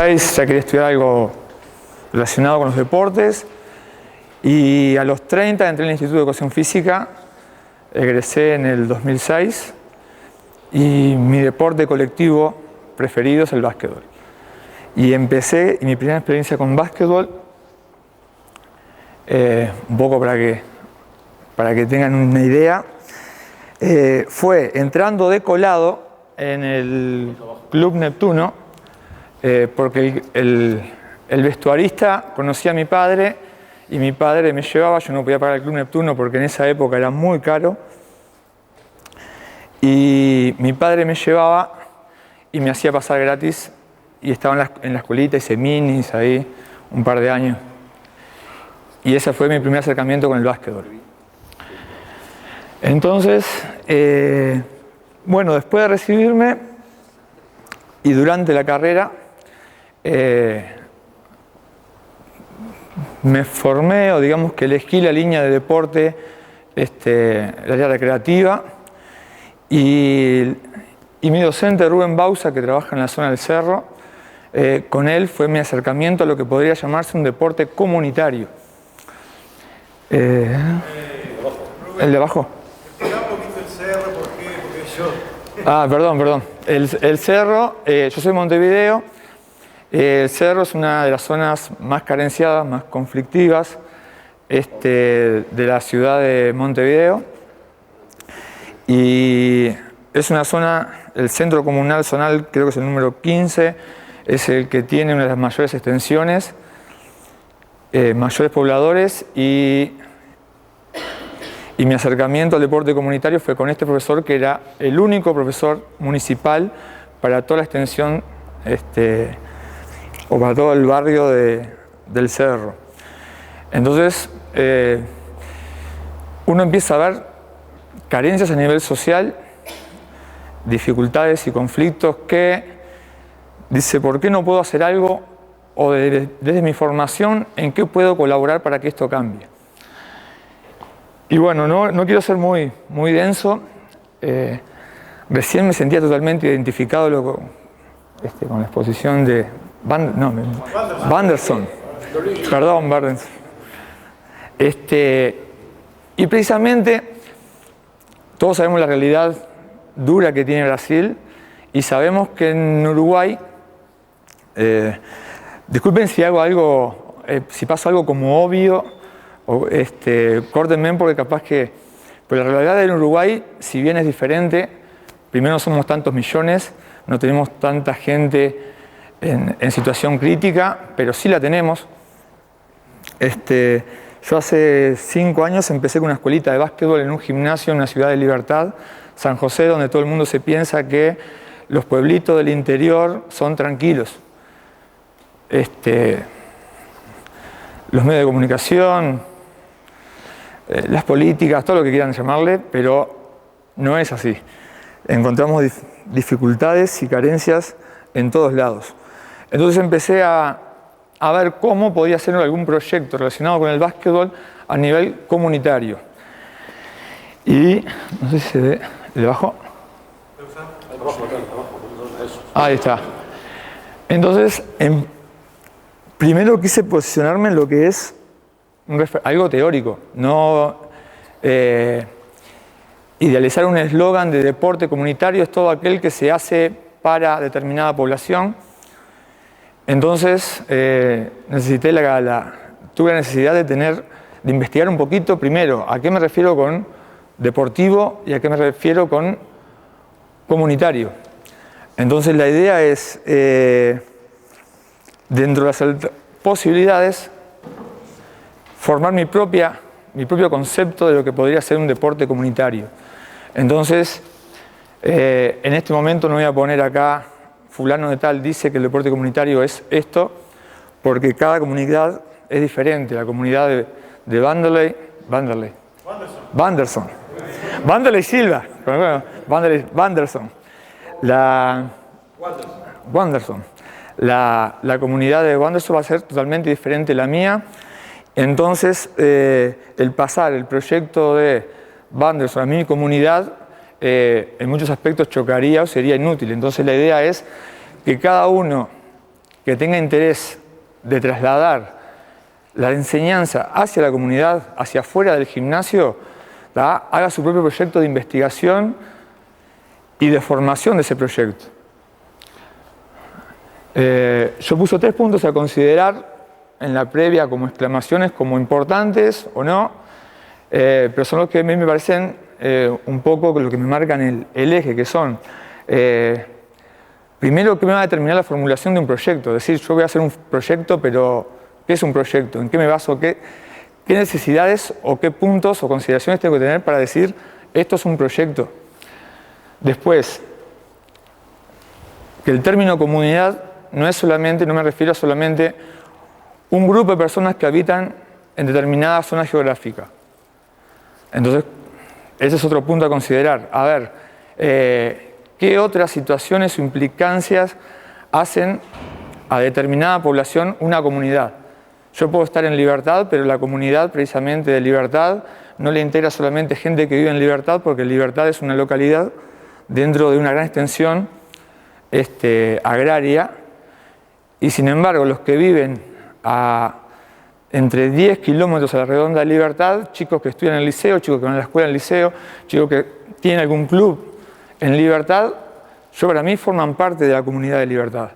Ya quería estudiar algo relacionado con los deportes y a los 30 entré en el Instituto de Educación Física, egresé en el 2006 y mi deporte colectivo preferido es el básquetbol. Y mi primera experiencia con básquetbol, un poco para que tengan una idea, fue entrando de colado en el Club Neptuno, porque el vestuarista conocía a mi padre y mi padre me llevaba. Yo no podía pagar el Club Neptuno porque en esa época era muy caro, y mi padre me llevaba y me hacía pasar gratis, y estaba en la escuelita, hice minis ahí un par de años, y ese fue mi primer acercamiento con el básquetbol. Entonces, bueno, después de recibirme y durante la carrera, me formé, o digamos que elegí la línea de deporte, la área recreativa, y mi docente Rubén Bausa, que trabaja en la zona del Cerro, con él fue mi acercamiento a lo que podría llamarse un deporte comunitario. ¿El de abajo? Explica un poquito el cerro, ¿por qué? Porque yo... Perdón. El Cerro, yo soy de Montevideo. El Cerro es una de las zonas más carenciadas, más conflictivas de la ciudad de Montevideo. Y es una zona, el centro comunal zonal, creo que es el número 15, es el que tiene una de las mayores extensiones, mayores pobladores, y mi acercamiento al deporte comunitario fue con este profesor, que era el único profesor municipal para toda la extensión, o para todo el barrio del Cerro. Entonces, uno empieza a ver carencias a nivel social, dificultades y conflictos que dice, ¿por qué no puedo hacer algo? O desde mi formación, ¿en qué puedo colaborar para que esto cambie? Y bueno, no quiero ser muy denso. Recién me sentía totalmente identificado con la exposición de Wanderson. Perdón, Wanderson. Y precisamente todos sabemos la realidad dura que tiene Brasil, y sabemos que en Uruguay, disculpen si hago algo, si paso algo como obvio, córtenme, porque capaz que... Pero la realidad en Uruguay, si bien es diferente, primero no somos tantos millones, no tenemos tanta gente en situación crítica, pero sí la tenemos. Yo hace 5 años empecé con una escuelita de básquetbol en un gimnasio en una ciudad de Libertad, San José, donde todo el mundo se piensa que los pueblitos del interior son tranquilos. Los medios de comunicación, las políticas, todo lo que quieran llamarle, pero no es así. Encontramos dificultades y carencias en todos lados. Entonces empecé a ver cómo podía hacer algún proyecto relacionado con el básquetbol a nivel comunitario. Y no sé si se ve el de abajo. Ahí está. Entonces, primero quise posicionarme en lo que es algo teórico, no idealizar un eslogan de deporte comunitario. Es todo aquel que se hace para determinada población. Entonces, tuve la necesidad de investigar un poquito, primero, a qué me refiero con deportivo y a qué me refiero con comunitario. Entonces, la idea es, dentro de las posibilidades, formar mi propio concepto de lo que podría ser un deporte comunitario. Entonces, en este momento no voy a poner acá, fulano de tal dice que el deporte comunitario es esto, porque cada comunidad es diferente. La comunidad de Wanderley Silva, Wanderson. Wanderson. La comunidad de Wanderson va a ser totalmente diferente a la mía. Entonces, el pasar el proyecto de Wanderson a mi comunidad, en muchos aspectos chocaría o sería inútil. Entonces, la idea es que cada uno que tenga interés de trasladar la enseñanza hacia la comunidad, hacia afuera del gimnasio, haga su propio proyecto de investigación y de formación de ese proyecto. Yo puse 3 puntos a considerar en la previa como exclamaciones, como importantes o no, pero son los que a mí me parecen un poco lo que me marcan el eje, que son primero, que me va a determinar la formulación de un proyecto. Es decir, yo voy a hacer un proyecto, pero ¿qué es un proyecto? ¿En qué me baso? ¿Qué necesidades o qué puntos o consideraciones tengo que tener para decir esto es un proyecto? Después, que el término comunidad no es solamente, no me refiero a solamente un grupo de personas que habitan en determinada zona geográfica. Entonces, ese es otro punto a considerar. A ver, ¿qué otras situaciones o implicancias hacen a determinada población una comunidad? Yo puedo estar en Libertad, pero la comunidad precisamente de Libertad no le integra solamente gente que vive en Libertad, porque Libertad es una localidad dentro de una gran extensión agraria, y sin embargo los que viven entre 10 kilómetros a la redonda de Libertad, chicos que estudian en el liceo, chicos que van a la escuela en el liceo, chicos que tienen algún club en Libertad, para mí forman parte de la comunidad de Libertad.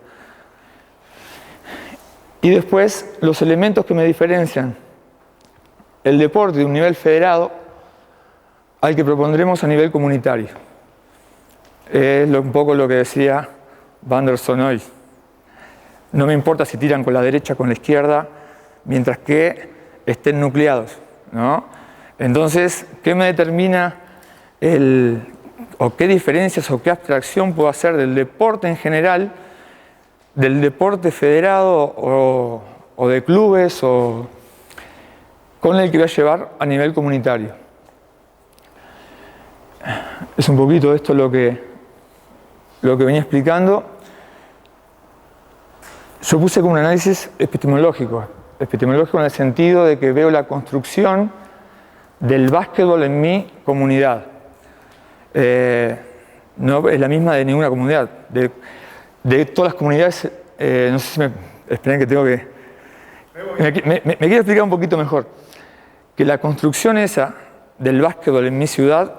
Y después, los elementos que me diferencian el deporte de un nivel federado al que propondremos a nivel comunitario. Es un poco lo que decía Wanderson hoy. No me importa si tiran con la derecha o con la izquierda, mientras que estén nucleados, ¿no? Entonces, ¿qué me determina o qué diferencias o qué abstracción puedo hacer del deporte en general, del deporte federado o de clubes con el que voy a llevar a nivel comunitario? Es un poquito esto lo que venía explicando. Yo puse como un análisis epistemológico en el sentido de que veo la construcción del básquetbol en mi comunidad. No es la misma de ninguna comunidad. De todas las comunidades, no sé si esperen que tengo que... Me quiero explicar un poquito mejor. Que la construcción esa del básquetbol en mi ciudad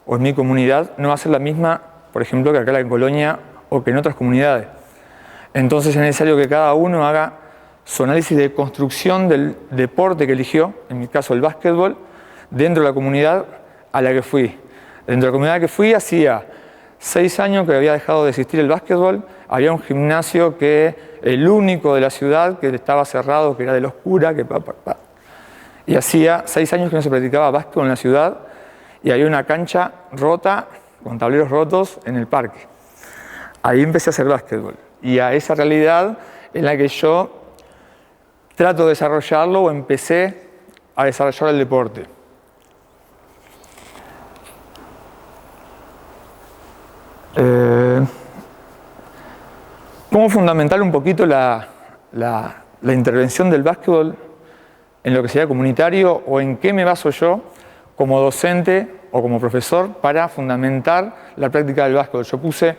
o en mi comunidad no va a ser la misma, por ejemplo, que acá en Colonia o que en otras comunidades. Entonces es necesario que cada uno haga su análisis de construcción del deporte que eligió, en mi caso el básquetbol, dentro de la comunidad a la que fui. Dentro de la comunidad que fui hacía 6 años que había dejado de existir el básquetbol, había un gimnasio el único de la ciudad que estaba cerrado, que era de los curas, y hacía 6 años que no se practicaba básquetbol en la ciudad, y había una cancha rota, con tableros rotos en el parque. Ahí empecé a hacer básquetbol, y a esa realidad en la que yo trato de desarrollarlo o empecé a desarrollar el deporte. ¿Cómo fundamentar un poquito la intervención del básquetbol en lo que sería comunitario o en qué me baso yo como docente o como profesor para fundamentar la práctica del básquetbol? Yo puse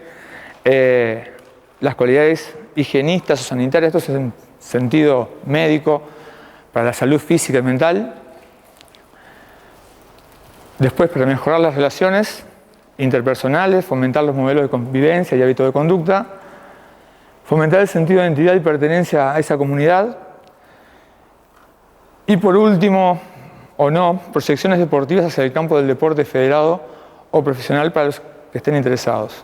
las cualidades higienistas o sanitarias, esto es en sentido médico, para la salud física y mental. Después, para mejorar las relaciones interpersonales, fomentar los modelos de convivencia y hábitos de conducta, fomentar el sentido de identidad y pertenencia a esa comunidad, y por último, o no, proyecciones deportivas hacia el campo del deporte federado o profesional para los que estén interesados.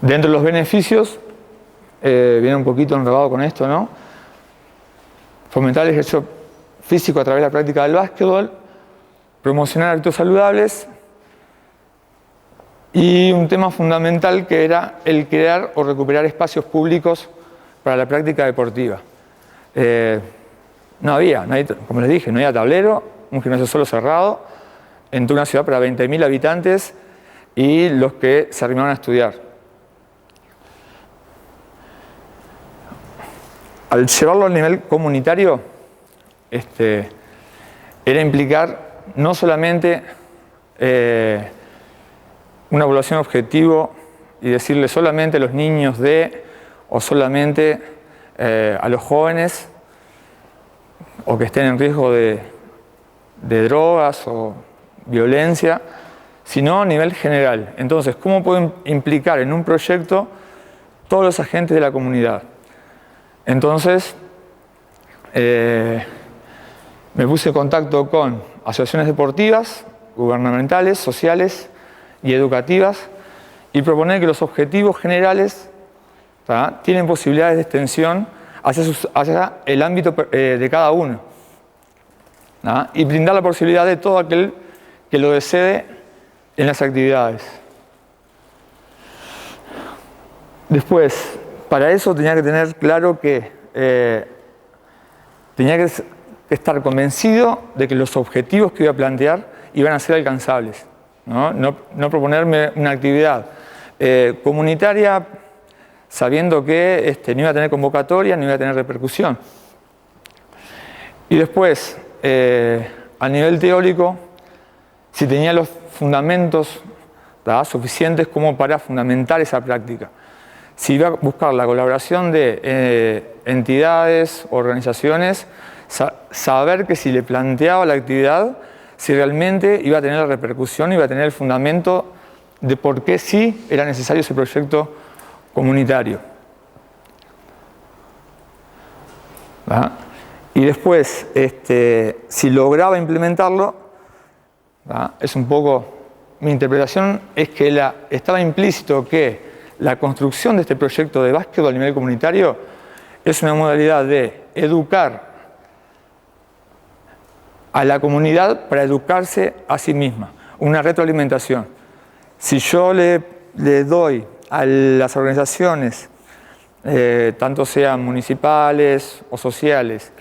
Dentro de los beneficios, viene un poquito enredado con esto, ¿no? Fomentar el ejercicio físico a través de la práctica del básquetbol, promocionar hábitos saludables, y un tema fundamental que era el crear o recuperar espacios públicos para la práctica deportiva. No había, como les dije, no había tablero, un gimnasio solo cerrado, en una ciudad para 20.000 habitantes y los que se arrimaban a estudiar. Al llevarlo al nivel comunitario, era implicar no solamente una evaluación objetivo y decirle solamente a los niños de o solamente a los jóvenes o que estén en riesgo de drogas o violencia, sino a nivel general. Entonces, ¿cómo pueden implicar en un proyecto todos los agentes de la comunidad? Entonces, me puse en contacto con asociaciones deportivas, gubernamentales, sociales y educativas, y proponer que los objetivos generales tienen posibilidades de extensión hacia el ámbito de cada uno, y brindar la posibilidad de todo aquel que lo desee en las actividades. Después, para eso tenía que tener claro que tenía que estar convencido de que los objetivos que iba a plantear iban a ser alcanzables. No proponerme una actividad comunitaria sabiendo que no iba a tener convocatoria, no iba a tener repercusión. Y después, a nivel teórico, si tenía los fundamentos suficientes como para fundamentar esa práctica. Si iba a buscar la colaboración de entidades, organizaciones, saber que si le planteaba la actividad, si realmente iba a tener la repercusión, iba a tener el fundamento de por qué sí era necesario ese proyecto comunitario. Y después, si lograba implementarlo, es un poco, mi interpretación es que estaba implícito que la construcción de este proyecto de básquetbol a nivel comunitario es una modalidad de educar a la comunidad para educarse a sí misma, una retroalimentación. Si yo le doy a las organizaciones, tanto sean municipales o sociales,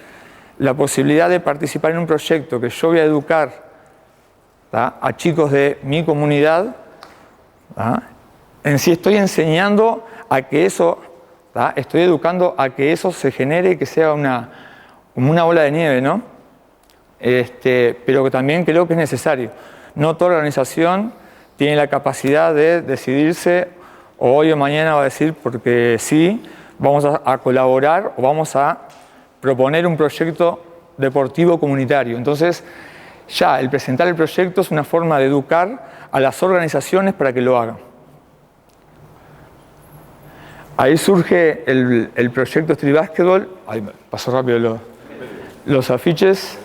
la posibilidad de participar en un proyecto que yo voy a educar a chicos de mi comunidad, en sí estoy enseñando a que eso, estoy educando a que eso se genere y que sea como una bola de nieve, ¿no? Pero que también creo que es necesario. No toda organización tiene la capacidad de decidirse o hoy o mañana va a decir porque sí, vamos a colaborar o vamos a proponer un proyecto deportivo comunitario. Entonces, ya el presentar el proyecto es una forma de educar a las organizaciones para que lo hagan. Ahí surge el proyecto Street Basketball. Ahí pasó rápido los afiches.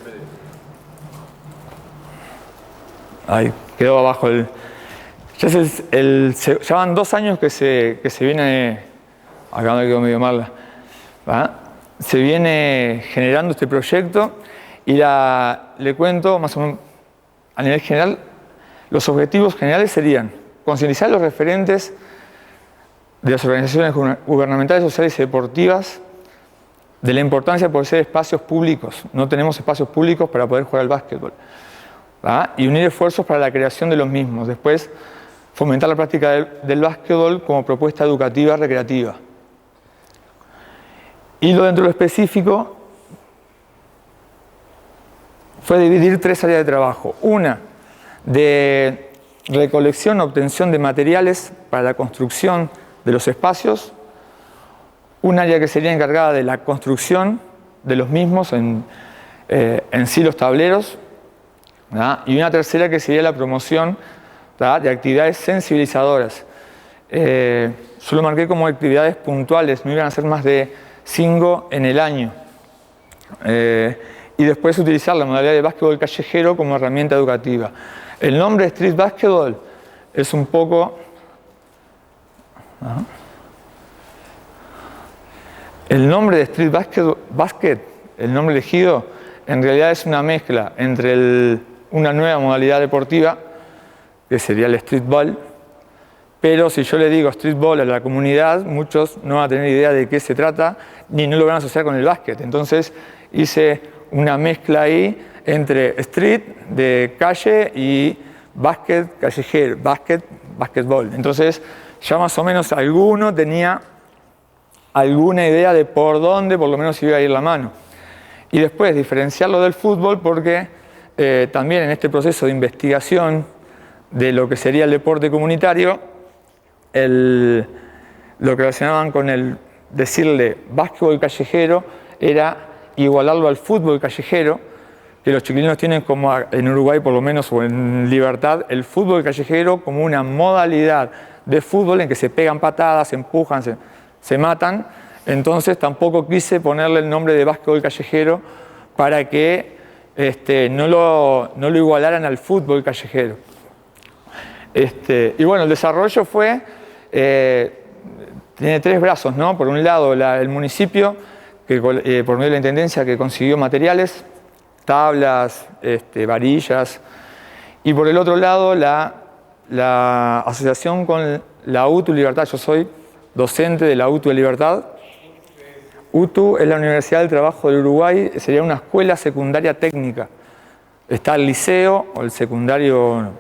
Ahí quedó abajo ya van 2 años que se viene. Acá me quedó medio mal. Se viene generando este proyecto y le cuento más o menos a nivel general. Los objetivos generales serían concientizar a los referentes de las organizaciones gubernamentales, sociales y deportivas de la importancia de poder ser espacios públicos. No tenemos espacios públicos para poder jugar al básquetbol. Y unir esfuerzos para la creación de los mismos. Después, fomentar la práctica del básquetbol como propuesta educativa recreativa. Y lo dentro de lo específico fue dividir 3 áreas de trabajo. Una de recolección, obtención de materiales para la construcción de los espacios. Un área que sería encargada de la construcción de los mismos en sí los tableros. Y una tercera que sería la promoción de actividades sensibilizadoras. Yo lo marqué como actividades puntuales, no iban a ser más de 5 en el año. Y después utilizar la modalidad de básquetbol callejero como herramienta educativa. El nombre de Street Basketball es un poco... El nombre de Street Basket, el nombre elegido, en realidad es una mezcla entre una nueva modalidad deportiva, que sería el streetball, pero si yo le digo streetball a la comunidad, muchos no van a tener idea de qué se trata, ni no lo van a asociar con el básquet. Entonces hice una mezcla ahí entre street, de calle, y básquet, callejero, básquetbol. Entonces ya más o menos alguno tenía alguna idea de por dónde por lo menos iba a ir la mano. Y después diferenciarlo del fútbol porque también en este proceso de investigación de lo que sería el deporte comunitario, lo que relacionaban con el decirle básquetbol callejero era igualarlo al fútbol callejero, que los chiquilinos tienen como en Uruguay por lo menos, o en Libertad, el fútbol callejero como una modalidad de fútbol en que se pegan patadas, se empujan, se matan. Entonces tampoco quise ponerle el nombre de básquetbol callejero para que no lo igualaran al fútbol callejero. Y bueno, el desarrollo fue, tiene tres brazos, ¿no? Por un lado el municipio, que por medio de la intendencia, que consiguió materiales, tablas, varillas, y por el otro lado la asociación con la UTU Libertad. Yo soy docente de la UTU de Libertad. UTU es la Universidad del Trabajo del Uruguay, sería una escuela secundaria técnica. Está el liceo o el secundario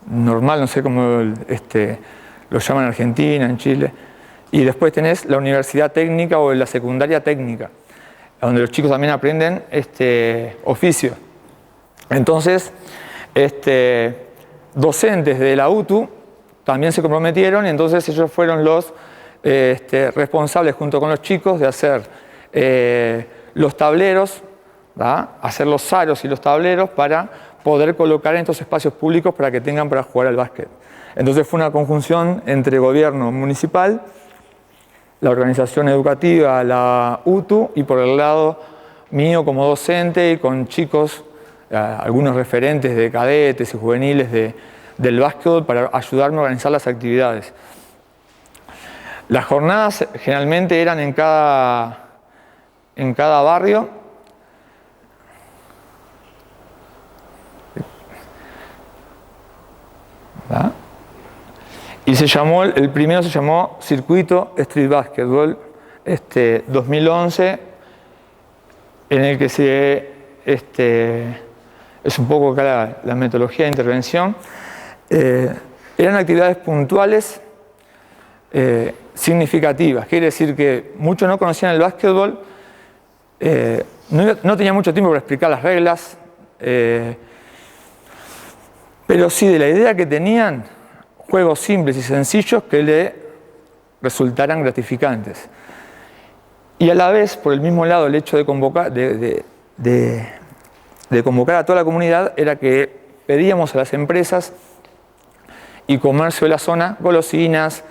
normal, no sé cómo lo llaman en Argentina, en Chile. Y después tenés la universidad técnica o la secundaria técnica, donde los chicos también aprenden oficio. Entonces, docentes de la UTU también se comprometieron, y entonces ellos fueron los responsables junto con los chicos de hacer los tableros, ¿verdad? Hacer los aros y los tableros para poder colocar en estos espacios públicos para que tengan para jugar al básquet. Entonces fue una conjunción entre gobierno municipal, la organización educativa, la UTU, y por el lado mío como docente y con chicos, algunos referentes de cadetes y juveniles del básquetbol para ayudarme a organizar las actividades. Las jornadas generalmente eran en cada barrio. ¿Verdad? Y el primero se llamó Circuito Street Basketball 2011, en el que es un poco acá la metodología de intervención. Eran actividades puntuales significativas. Quiere decir que muchos no conocían el básquetbol, no tenían mucho tiempo para explicar las reglas, pero sí de la idea que tenían, juegos simples y sencillos que le resultaran gratificantes. Y a la vez, por el mismo lado, el hecho de convocar, de convocar a toda la comunidad era que pedíamos a las empresas y comercio de la zona golosinas,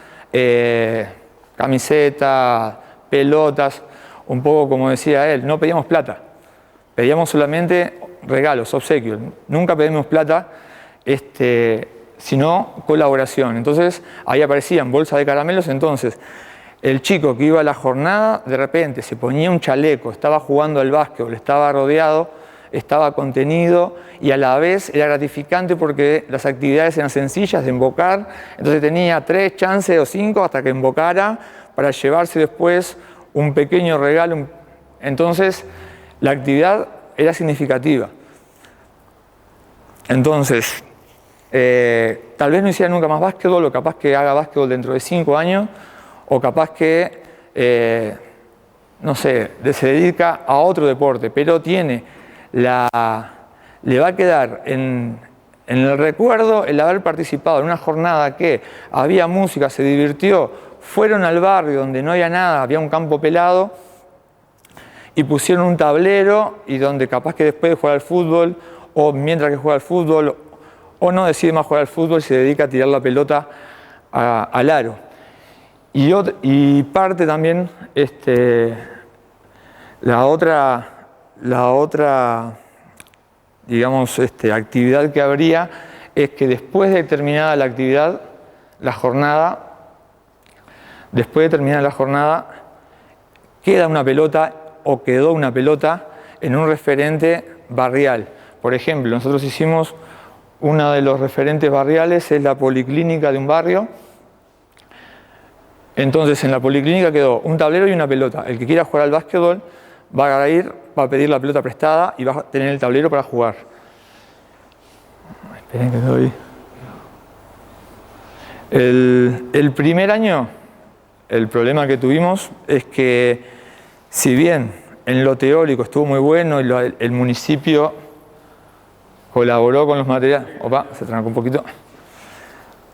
camisetas, pelotas, un poco como decía él, no pedíamos plata, pedíamos solamente regalos, obsequios, nunca pedimos plata, sino colaboración. Entonces ahí aparecían bolsas de caramelos. Entonces el chico que iba a la jornada de repente se ponía un chaleco, estaba jugando al básquetbol, estaba rodeado, estaba contenido, y a la vez era gratificante porque las actividades eran sencillas de invocar. Entonces tenía 3 chances o 5 hasta que invocara para llevarse después un pequeño regalo. Entonces la actividad era significativa. Entonces tal vez no hiciera nunca más básquetbol, o capaz que haga básquetbol dentro de 5 años, o capaz que no sé, se dedica a otro deporte, pero le va a quedar en el recuerdo el haber participado en una jornada que había música, se divirtió, fueron al barrio donde no había nada, había un campo pelado, y pusieron un tablero, y donde capaz que después de jugar al fútbol, o mientras que juega al fútbol, o no decide más jugar al fútbol, se dedica a tirar la pelota al aro. Y parte también, la otra digamos, actividad que habría es que después de terminada la actividad, queda una pelota o quedó una pelota en un referente barrial. Por ejemplo, nosotros hicimos uno de los referentes barriales, es la policlínica de un barrio. Entonces en la policlínica quedó un tablero y una pelota. El que quiera jugar al básquetbol va a pedir la pelota prestada y va a tener el tablero para jugar. Esperen que doy. El primer año, el problema que tuvimos es que, si bien en lo teórico estuvo muy bueno y el municipio colaboró con los materiales, se trancó un poquito,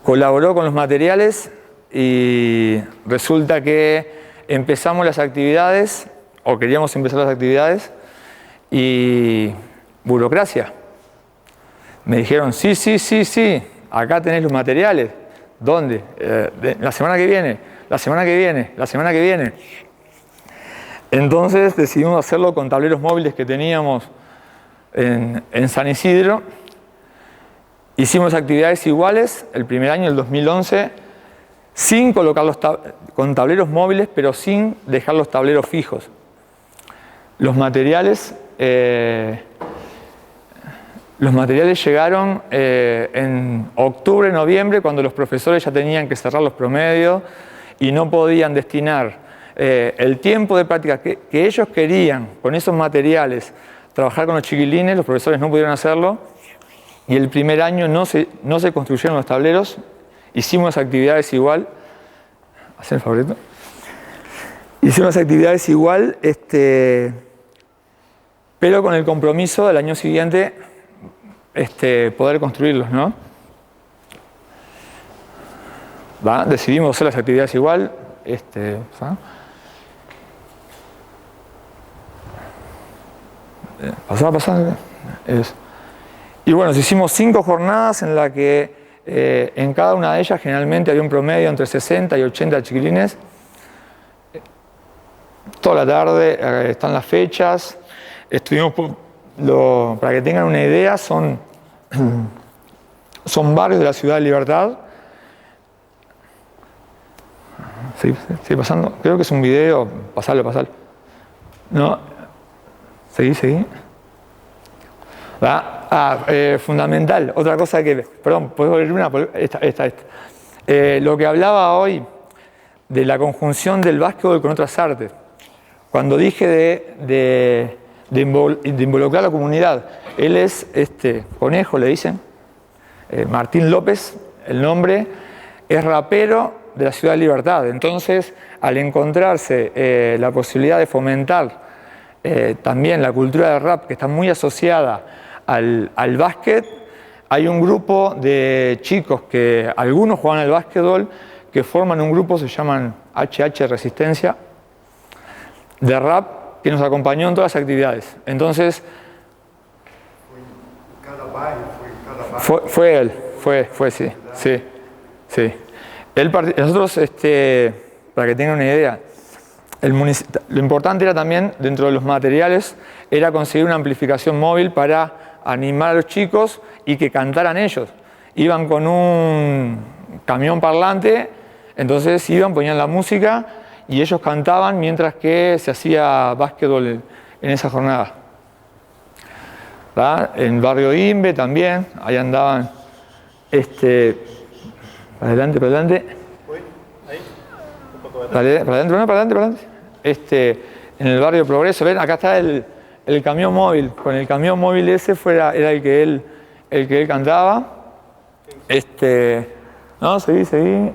colaboró con los materiales, y resulta que empezamos las actividades, o queríamos empezar las actividades, y burocracia. Me dijeron, sí, acá tenés los materiales. ¿Dónde? La semana que viene, la semana que viene, la semana que viene. Entonces decidimos hacerlo con tableros móviles que teníamos en San Isidro. Hicimos actividades iguales el primer año, el 2011, sin colocar con tableros móviles, pero sin dejar los tableros fijos. Los materiales llegaron en octubre, noviembre, cuando los profesores ya tenían que cerrar los promedios y no podían destinar el tiempo de práctica que ellos querían con esos materiales, trabajar con los chiquilines. Los profesores no pudieron hacerlo y el primer año no se construyeron los tableros. Hicimos actividades igual. ¿Hacen el favorito? Hicimos actividades igual, pero con el compromiso del año siguiente poder construirlos, ¿no? Decidimos hacer las actividades igual. Pasar. Y bueno, hicimos 5 jornadas en las que en cada una de ellas generalmente había un promedio entre 60 y 80 chiquilines. Toda la tarde están las fechas. Estuvimos, para que tengan una idea, son barrios de la Ciudad de Libertad. ¿Sigue pasando? Creo que es un video. Pasalo. No. Seguí. Fundamental. Otra cosa que... Perdón, ¿puedo volver una? Esta. Lo que hablaba hoy de la conjunción del básquetbol con otras artes. Cuando dije de involucrar a la comunidad. Él es Conejo, le dicen. Martín López, el nombre. Es rapero de la Ciudad de Libertad. Entonces, al encontrarse la posibilidad de fomentar también la cultura del rap, que está muy asociada al básquet, hay un grupo de chicos que algunos juegan al básquetbol, que forman un grupo, se llaman HH Resistencia, de rap, que nos acompañó en todas las actividades. Entonces, fue él, sí. Nosotros, para que tengan una idea, lo importante era también, dentro de los materiales, era conseguir una amplificación móvil para animar a los chicos y que cantaran ellos. Iban con un camión parlante, entonces ponían la música y ellos cantaban mientras que se hacía básquetbol en esa jornada. En Barrio Imbe también, ahí andaban, para adelante. Para adelante. En el barrio Progreso, ven, acá está el camión móvil. Con el camión móvil ese era el que él cantaba. No, seguí.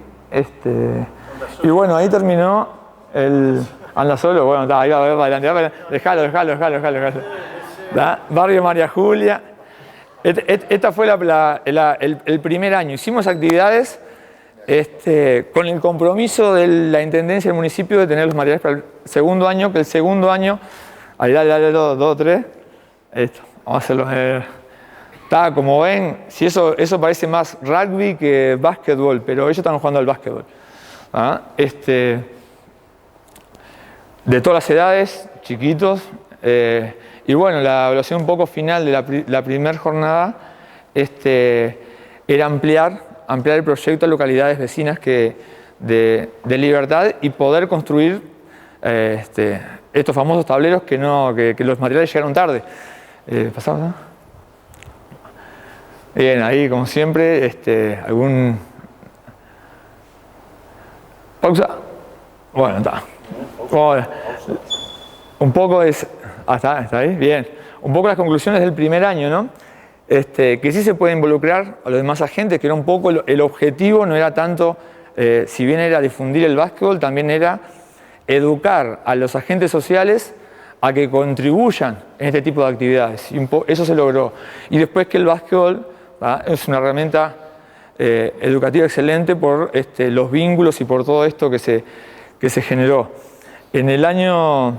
Y bueno, ahí terminó el anda solo, bueno, ahí va para adelante. Dejalo. Barrio María Julia. Esta fue el primer año. Hicimos actividades con el compromiso de la Intendencia del municipio de tener los materiales para el segundo año, que el segundo año, ahí dale, 2, 3, vamos a hacerlo. Como ven, si eso parece más rugby que básquetbol, pero ellos están jugando al básquetbol. De todas las edades, chiquitos, y bueno, la evaluación un poco final de la primera jornada era ampliar el proyecto a localidades vecinas de Libertad y poder construir estos famosos tableros que los materiales llegaron tarde. ¿Pasamos? ¿No? Bien, ahí como siempre, algún... Pausa. Bueno, está. Un poco es... está ahí, bien. Un poco las conclusiones del primer año, ¿no? Que sí se puede involucrar a los demás agentes, que era un poco el objetivo, no era tanto, si bien era difundir el básquetbol, también era educar a los agentes sociales a que contribuyan en este tipo de actividades. Y eso se logró. Y después que el básquetbol es una herramienta educativa excelente por los vínculos y por todo esto que se generó. En el año,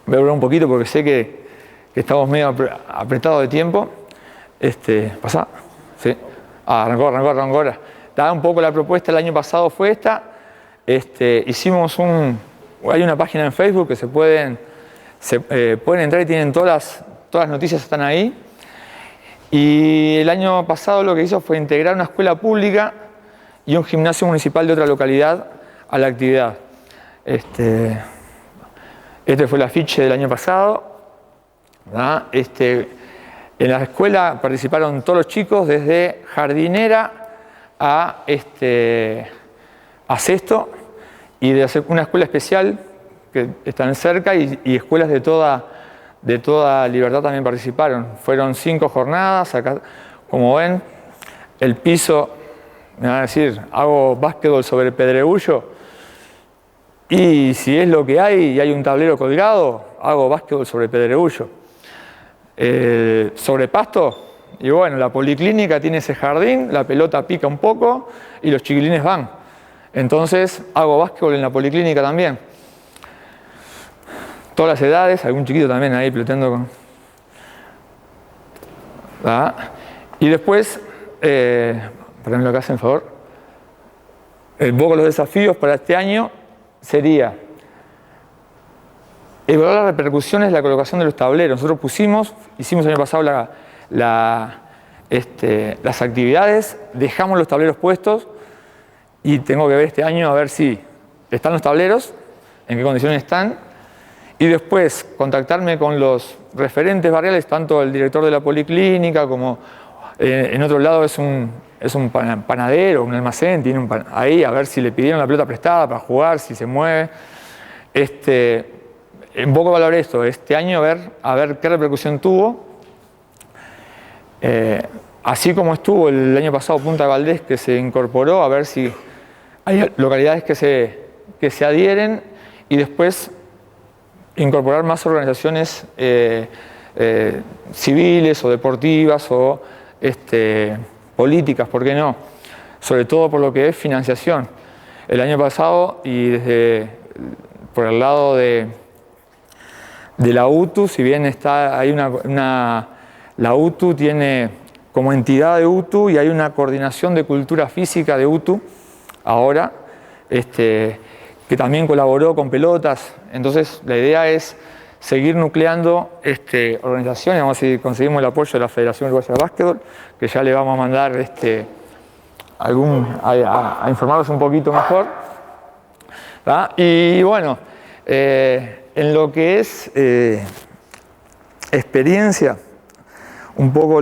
voy a hablar un poquito porque sé que estamos medio apretados de tiempo. ¿Pasá? Sí. Arrancó ahora. Da un poco la propuesta el año pasado fue esta. Hicimos hay una página en Facebook que pueden entrar y tienen todas las noticias están ahí. Y el año pasado lo que hizo fue integrar una escuela pública y un gimnasio municipal de otra localidad a la actividad. Este fue el afiche del año pasado. En la escuela participaron todos los chicos, desde jardinera a sexto, y de hacer una escuela especial que están cerca y escuelas de toda Libertad también participaron. Fueron 5 jornadas. Acá, como ven, el piso, me van a decir, hago básquetbol sobre pedregullo. Y si es lo que hay y hay un tablero colgado, hago básquetbol sobre pedregullo. Sobre pasto, y bueno, la policlínica tiene ese jardín, la pelota pica un poco y los chiquilines van. Entonces hago básquetbol en la policlínica también. Todas las edades, algún chiquito también ahí peloteando con... Y después, para mí lo que hacen, por favor, un poco los desafíos para este año sería evaluar las repercusiones de la colocación de los tableros. Nosotros hicimos el año pasado las actividades, dejamos los tableros puestos y tengo que ver este año a ver si están los tableros, en qué condiciones están, y después contactarme con los referentes barriales, tanto el director de la policlínica como en otro lado es un panadero, un almacén, tiene ahí a ver si le pidieron la pelota prestada para jugar, si se mueve. Un poco valoré esto este año, a ver qué repercusión tuvo. Así como estuvo el año pasado Punta Valdés, que se incorporó, a ver si hay localidades que se adhieren, y después incorporar más organizaciones civiles o deportivas o políticas, ¿por qué no? Sobre todo por lo que es financiación. El año pasado, y por el lado de la UTU, si bien la UTU tiene como entidad de UTU y hay una coordinación de cultura física de UTU ahora, que también colaboró con pelotas. Entonces la idea es seguir nucleando organizaciones. Vamos a ver si conseguimos el apoyo de la Federación Uruguaya de Básquetbol, que ya le vamos a mandar a informarlos un poquito mejor. Y bueno, en lo que es experiencia, un poco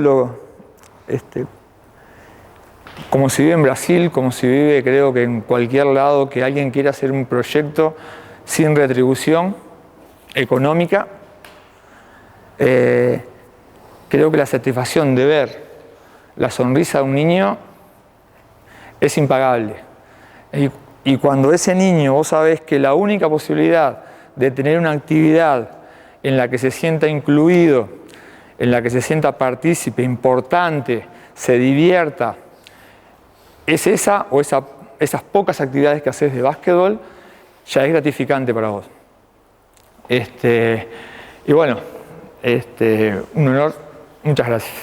como se vive en Brasil, como se vive creo que en cualquier lado que alguien quiera hacer un proyecto sin retribución económica, creo que la satisfacción de ver la sonrisa de un niño es impagable. Y cuando ese niño, vos sabés que la única posibilidad de tener una actividad en la que se sienta incluido, en la que se sienta partícipe, importante, se divierta, es esa o esas pocas actividades que haces de básquetbol, ya es gratificante para vos. Y bueno, un honor. Muchas gracias.